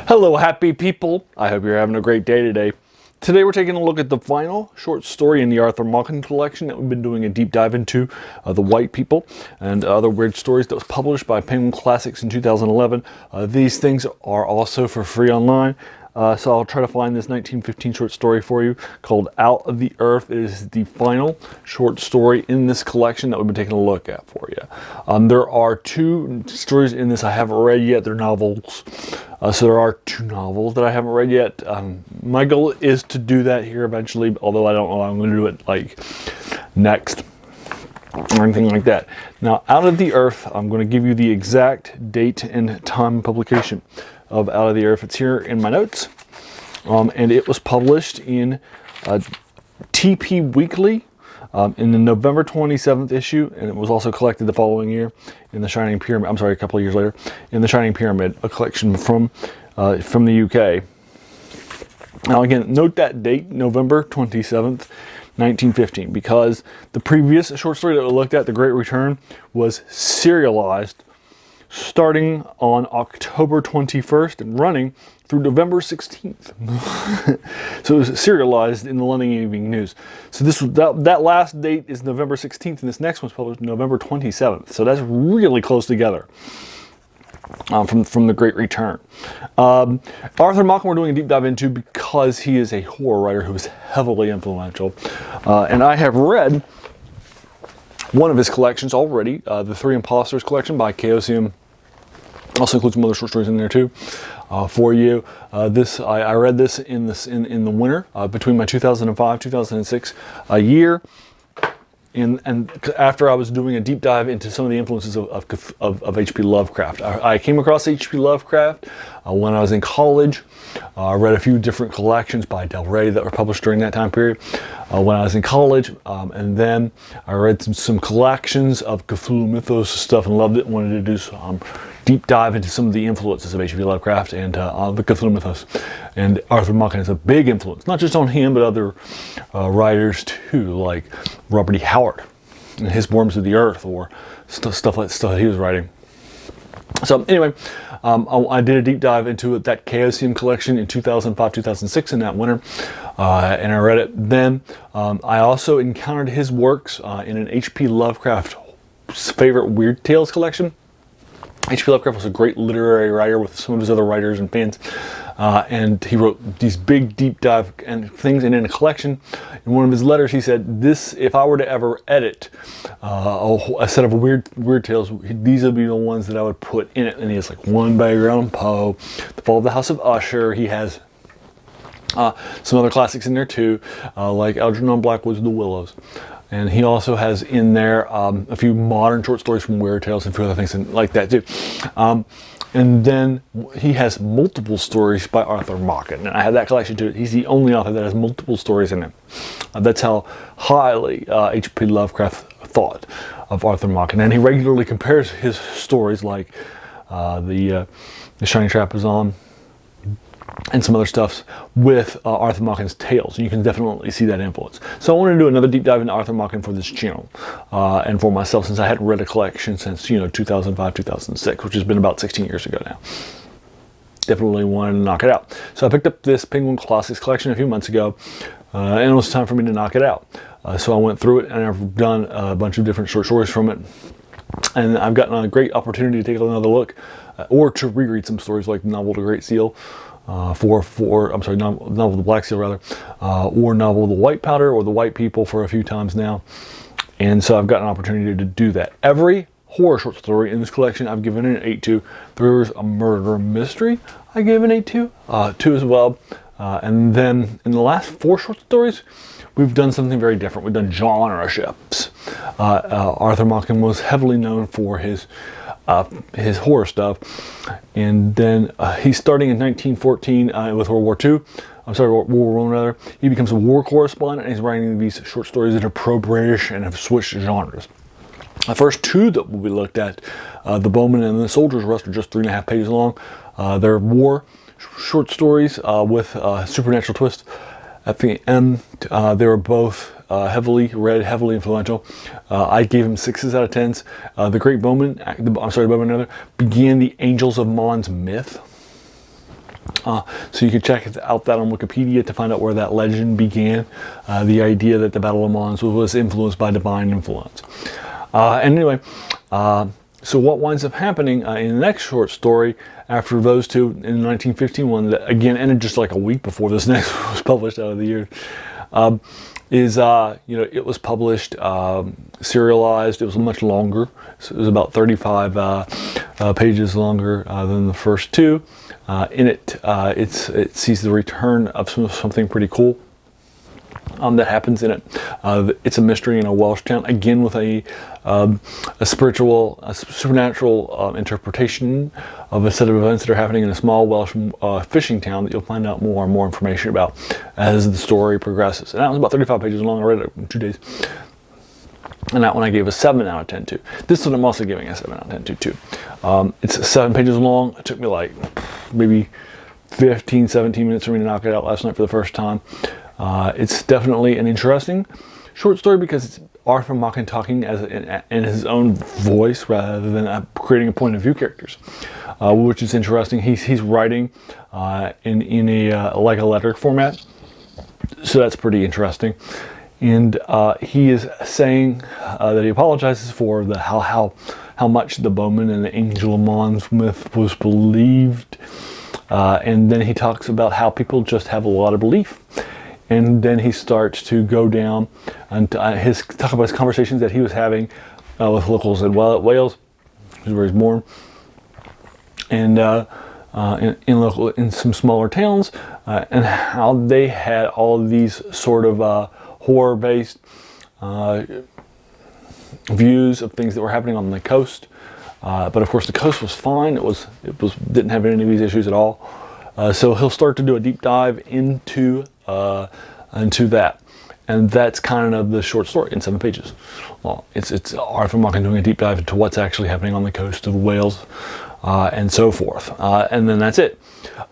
Hello, happy people. I hope you're having a great day today. Today we're taking a look at the final short story in the Arthur Machen collection that we've been doing a deep dive into, The White People, and other weird stories that was published by Penguin Classics in 2011. These things are also for free online. So I'll try to find this 1915 short story for you called Out of the Earth. It is the final short story in this collection that we've been taking a look at for you. There are two stories in this I haven't read yet. They're novels. So there are two novels that I haven't read yet. My goal is to do that here eventually, although I don't know I'm going to do it like next or anything like that. Now, Out of the Earth, I'm going to give you the exact date and time publication of Out of the Earth. It's here in my notes, and it was published in TP Weekly in the November 27th issue, and it was also collected the following year in the Shining Pyramid. I'm sorry, a couple of years later in the Shining Pyramid, a collection from the UK. Now again, note that date, November 27th, 1915, because the previous short story that we looked at, The Great Return, was serialized starting on October 21st and running through November 16th. So it was serialized in the London Evening News. So this was, that last date is November 16th, and this next one's published November 27th. So that's really close together from The Great Return. Arthur Machen we're doing a deep dive into because he is a horror writer who is heavily influential. And I have read one of his collections already, the Three Imposters collection by Chaosium. Also includes some other short stories in there too for you. I read this in the winter between my 2005-2006 year, and after I was doing a deep dive into some of the influences of H.P. Lovecraft. I came across H.P. Lovecraft when I was in college. I read a few different collections by Del Rey that were published during that time period when I was in college, and then I read some collections of Cthulhu Mythos stuff and loved it and wanted to do some deep dive into some of the influences of H.P. Lovecraft and the Cthulhu Mythos. And Arthur Machen is a big influence, not just on him, but other writers too, like Robert E. Howard and his Worms of the Earth, or stuff he was writing. So anyway, I did a deep dive into that Chaosium collection in 2005-2006 in that winter, and I read it then. I also encountered his works in an H.P. Lovecraft favorite Weird Tales collection. H.P. Lovecraft was a great literary writer with some of his other writers and fans, and he wrote these big deep dive and things. And in a collection, in one of his letters, he said, "This, if I were to ever edit a set of weird tales, these would be the ones that I would put in it." And he has like one by Edgar Allan Poe, The Fall of the House of Usher. He has some other classics in there too, like Algernon Blackwood's The Willows. And he also has in there a few modern short stories from Weird Tales and a few other things like that too. And then he has multiple stories by Arthur Machen. And I have that collection too. He's the only author that has multiple stories in it. That's how highly H.P. Lovecraft thought of Arthur Machen. And he regularly compares his stories, like the Shining Trapezon and some other stuffs, with Arthur Machen's tales. And you can definitely see that influence. So I want to do another deep dive into Arthur Machen for this channel and for myself, since I hadn't read a collection since 2005-2006, which has been about 16 years ago now. Definitely wanted to knock it out. So I picked up this Penguin Classics collection a few months ago, and it was time for me to knock it out. So I went through it, and I've done a bunch of different short stories from it. And I've gotten a great opportunity to take another look, or to reread some stories like the novel The Great Seal, novel The Black Seal rather, or novel The White Powder or The White People for a few times now. And so I've got an opportunity to do that. Every horror short story in this collection I've given an 8 to. There's a murder mystery I gave an 8 to, 2 as well. And then in the last 4 short stories, we've done something very different. We've done genre shifts. Arthur Machen was heavily known for his horror stuff, and then he's starting in 1914 with World War II. World War I rather. He becomes a war correspondent, and he's writing these short stories that are pro-British and have switched genres. The first 2 that will be looked at, The Bowman and The Soldier's Rust, are just 3.5 pages long. They're war short stories with a supernatural twist at the end. They were both heavily read, heavily influential. I gave him 6s out of 10s. The Great Bowman, Bowman began the Angels of Mon's myth. So you can check out that on Wikipedia to find out where that legend began. The idea that the Battle of Mons was influenced by divine influence. Anyway, so what winds up happening in the next short story after those two in 1951, that again ended just like a week before this next one was published out of the year, is it was published serialized. It was much longer. So it was about 35 pages longer than the first two. In it, it sees the return of something pretty cool that happens in it. It's a mystery in a Welsh town, again with a supernatural interpretation of a set of events that are happening in a small Welsh fishing town that you'll find out more and more information about as the story progresses. And that was about 35 pages long. I read it in 2 days. And that one I gave a 7 out of 10 to. This one I'm also giving a 7 out of 10 to too. It's 7 pages long. It took me like maybe 15, 17 minutes for me to knock it out last night for the first time. It's definitely an interesting short story because it's Arthur Machen talking in his own voice rather than creating a point of view characters, which is interesting. He's writing in a like a letter format, so that's pretty interesting. And he is saying that he apologizes for how much the Bowman and the Angel of Mons myth was believed, and then he talks about how people just have a lot of belief. And then he starts to go down and talk about his conversations that he was having with locals in Wales, which is where he's born, and in some smaller towns, and how they had all of these sort of horror-based views of things that were happening on the coast. But of course, the coast was fine. It didn't have any of these issues at all. So he'll start to do a deep dive into that, and that's kind of the short story in 7 pages. Well, it's Arthur Machen doing a deep dive into what's actually happening on the coast of Wales, and so forth, and then that's it.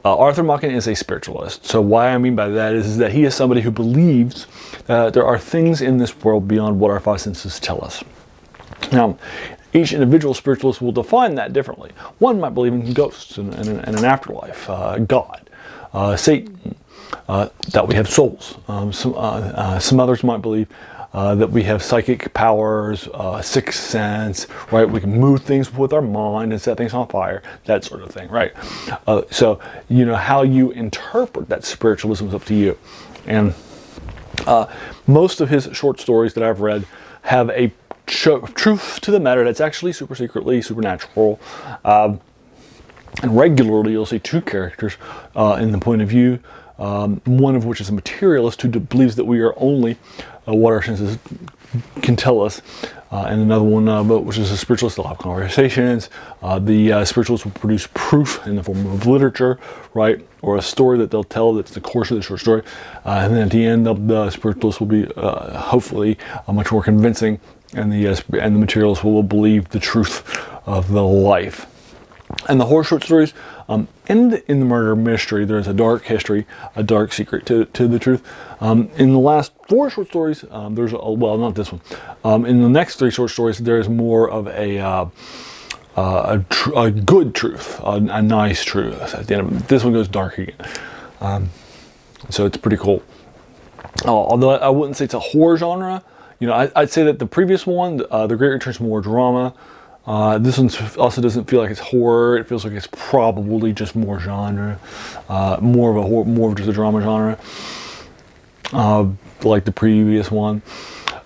Arthur Machen is a spiritualist. So what I mean by that is that he is somebody who believes that there are things in this world beyond what our 5 senses tell us. Now, each individual spiritualist will define that differently. One might believe in ghosts and an afterlife, God, Satan, that we have souls. Some others might believe that we have psychic powers, sixth sense, right? We can move things with our mind and set things on fire, that sort of thing, right? So, how you interpret that spiritualism is up to you. And most of his short stories that I've read have a truth to the matter that's actually super secretly supernatural. And regularly you'll see 2 characters in the point of view, one of which is a materialist who believes that we are only what our senses can tell us, and another one which is a spiritualist. They'll have conversations. The spiritualists will produce proof in the form of literature, right, or a story that they'll tell that's the course of the short story, and then at the end the spiritualists will be hopefully much more convincing, and the materialists will believe the truth of the life. And the horror short stories end in the murder mystery. There's a dark history, a dark secret to the truth. In the last 4 short stories, there's not this one. In the next 3 short stories, there's more of a good truth, a nice truth at the end of it. This one goes dark again. So it's pretty cool. Although I wouldn't say it's a horror genre. I'd say that the previous one, The Great Return, is more drama. This one also doesn't feel like it's horror. It feels like it's probably just more genre, more of just a drama genre, like the previous one.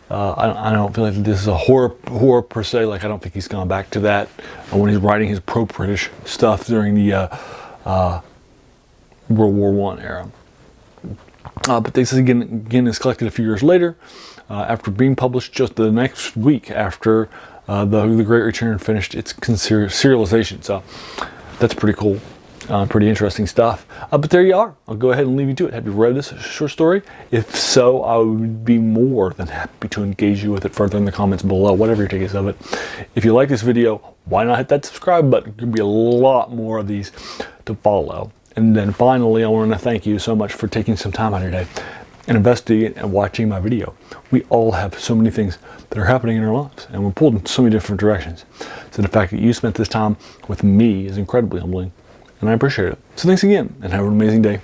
I don't feel like this is a horror per se. Like, I don't think he's gone back to that when he's writing his pro-British stuff during the World War I era. But this again is collected a few years later, after being published just the next week after the Great Return finished its serialization. So that's pretty cool, pretty interesting stuff. But there you are. I'll go ahead and leave you to it. Have you read this short story? If so, I would be more than happy to engage you with it further in the comments below, whatever your take is of it. If you like this video, why not hit that subscribe button? There'll be a lot more of these to follow. And then finally, I want to thank you so much for taking some time out of your day and investigating and watching my video. We all have so many things that are happening in our lives, and we're pulled in so many different directions. So the fact that you spent this time with me is incredibly humbling, and I appreciate it. So thanks again, and have an amazing day.